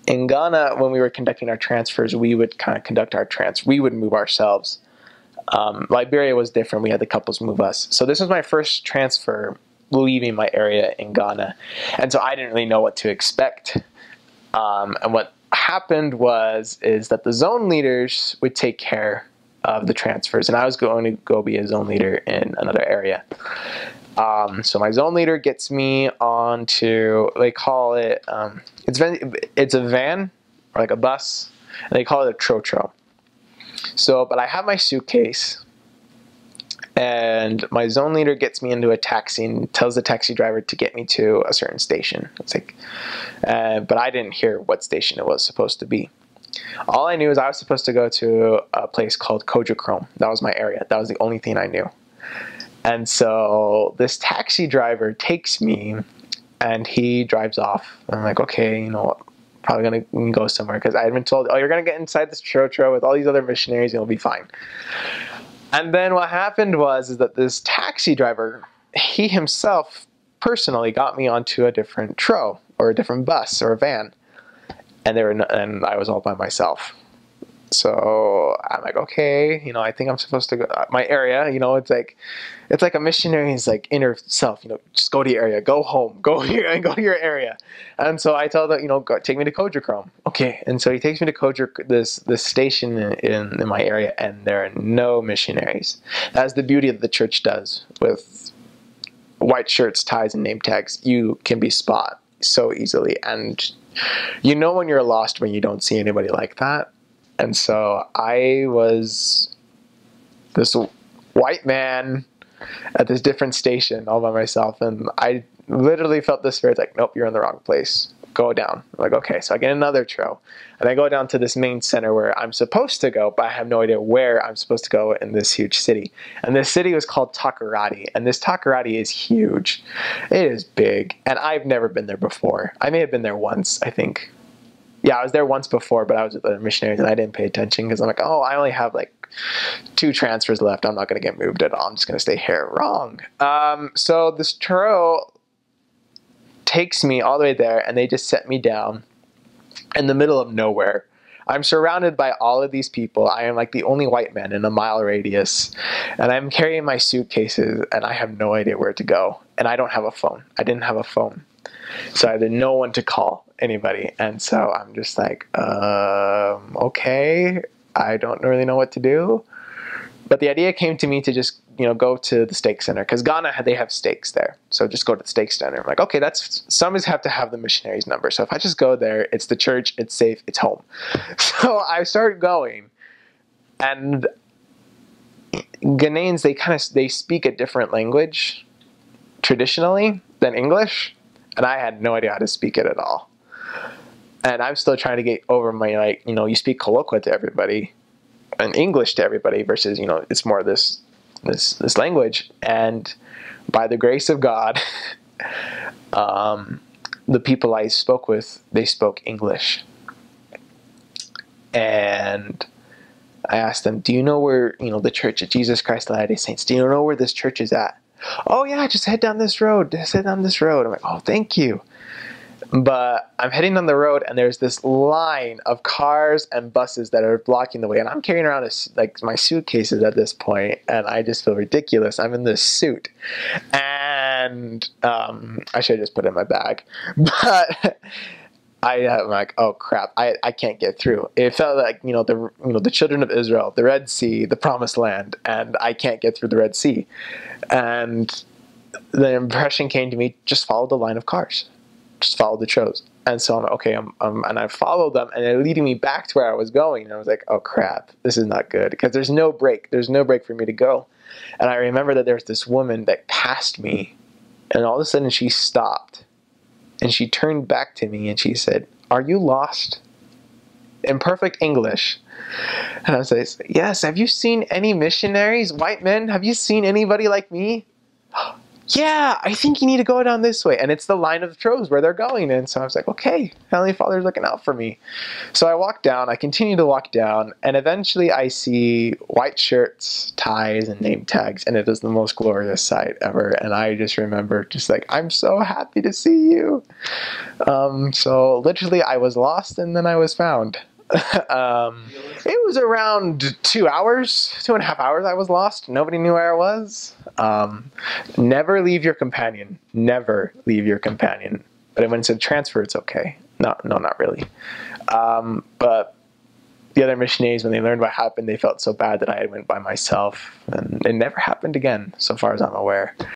In Ghana, when we were conducting our transfers, we would kind of conduct our we would move ourselves. Liberia was different. We had the couples move us. So this was my first transfer leaving my area in Ghana. And so I didn't really know what to expect. And what happened is that the zone leaders would take care of the transfers. And I was going to go be a zone leader in another area. So my zone leader gets me onto, they call it, it's a van or like a bus, and they call it a trotro. So, but I have my suitcase, and my zone leader gets me into a taxi and tells the taxi driver to get me to a certain station. It's like, but I didn't hear what station it was supposed to be. All I knew is I was supposed to go to a place called Kodjokrom. That was my area. That was the only thing I knew. And so this taxi driver takes me, and he drives off. I'm like, okay, you know, probably gonna go somewhere, because I had been told, oh, you're gonna get inside this trotro with all these other missionaries and you'll be fine. And then what happened is that this taxi driver, he himself personally got me onto a different tro or a different bus or a van, and I was all by myself. So I'm like, okay, you know, I think I'm supposed to go my area. You know, it's like a missionary's like inner self. You know, just go to your area, go home, go here, and go to your area. And so I tell them, you know, take me to Kodjokrom. Okay, and so he takes me to this station in my area, and there are no missionaries. That's the beauty that the church does with white shirts, ties, and name tags. You can be spot so easily, and you know when you're lost when you don't see anybody like that. And so I was this white man at this different station all by myself, and I literally felt this spirit like, nope, you're in the wrong place. Go down. I'm like, okay, so I get another tro, and I go down to this main center where I'm supposed to go, but I have no idea where I'm supposed to go in this huge city. And this city was called Takoradi, and this Takoradi is huge. It is big, and I've never been there before. I may have been there once, I think. Yeah, I was there once before, but I was with other missionaries, and I didn't pay attention because I'm like, oh, I only have like 2 transfers left. I'm not going to get moved at all. I'm just going to stay here. Wrong. So this tro takes me all the way there, and they just set me down in the middle of nowhere. I'm surrounded by all of these people. I am like the only white man in a mile radius, and I'm carrying my suitcases, and I have no idea where to go, and I don't have a phone. I didn't have a phone. So I had no one to call anybody. And so I'm just like, okay, I don't really know what to do. But the idea came to me to just, you know, go to the stake center, because Ghana, they have stakes there. So just go to the stake center. I'm like, okay, some have to have the missionary's number. So if I just go there, it's the church, it's safe, it's home. So I started going, and Ghanaians, they speak a different language traditionally than English. And I had no idea how to speak it at all. And I'm still trying to get over my, like, you know, you speak Kolokwa to everybody and English to everybody versus, you know, it's more this language. And by the grace of God, the people I spoke with, they spoke English. And I asked them, do you know where, you know, the Church of Jesus Christ of Latter-day Saints, do you know where this church is at? Oh yeah, just head down this road. Just head down this road. I'm like, oh, thank you. But I'm heading down the road, and there's this line of cars and buses that are blocking the way. And I'm carrying around like my suitcases at this point, and I just feel ridiculous. I'm in this suit, and I should have just put it in my bag. But I'm like, oh crap, I can't get through. It felt like, you know, the children of Israel, the Red Sea, the Promised Land, and I can't get through the Red Sea. And the impression came to me, just follow the line of cars, just follow the tros. And so I'm like, okay, and I followed them, and they're leading me back to where I was going. And I was like, oh crap, this is not good, because there's no break for me to go. And I remember that there's this woman that passed me, and all of a sudden she stopped. And she turned back to me and she said, are you lost? In perfect English. And I was like, yes, have you seen any missionaries, white men? Have you seen anybody like me? yeah, I think you need to go down this way. And it's the line of the troves where they're going. And so I was like, okay, Heavenly Father's looking out for me. So I walk down, I continue to walk down, and eventually I see white shirts, ties, and name tags. And it is the most glorious sight ever. And I just remember just like, I'm so happy to see you. So literally I was lost and then I was found. It was around 2 hours, 2.5 hours I was lost. Nobody knew where I was. Never leave your companion. Never leave your companion. But when it's a transfer, it's okay. No, not really. But the other missionaries, when they learned what happened, they felt so bad that I went by myself. And it never happened again, so far as I'm aware.